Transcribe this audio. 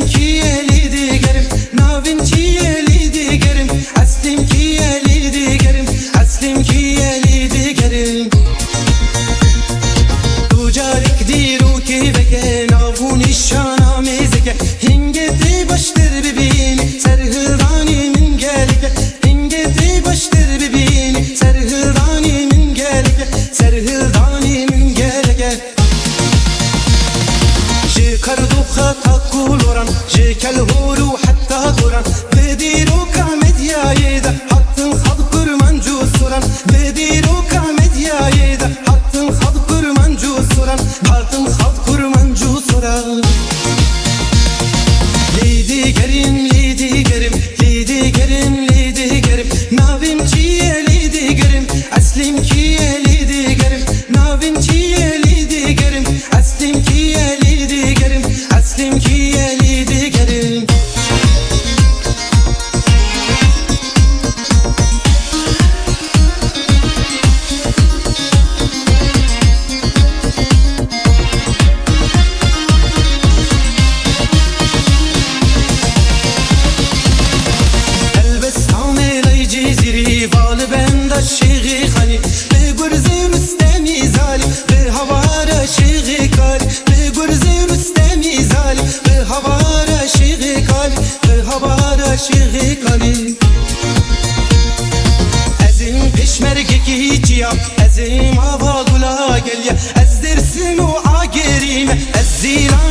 ki eli digerim, navin ki eli digerim, aslim ki eli digerim, aslim ki eli digerim. Tucarik diru ki beke, navun işana mezeke, hingeti baştır bibini, serhıdani min gelike, hingeti baştır bibini, serhıdani min gelike, serhıdani min gelike. Karduha takuloran, jekel horu hatta duran, bediru kamedyayeda, hattın had kurmancu suran, bediru kamedyayeda, hattın had kurmancu suran, hattın had kurmancu suran. Lidi gerim, lidi gerim, lidi gerim, lidi gerim, navim kiye lidi gerim, aslim kiye lidi gerim, navim kiye lidi gerim, aslim kiye lidi gerim, aslim kiye lidi gerim. شيغي خالي بقرزي مستمي زالي بهوارا شيغي كالي بقرزي مستمي زالي بهوارا شيغي كالي بهوارا شيغي كالي. أزم بشمرك كيجيا أزم عبادولا قليا أزدرسن وعاقريمة الزيران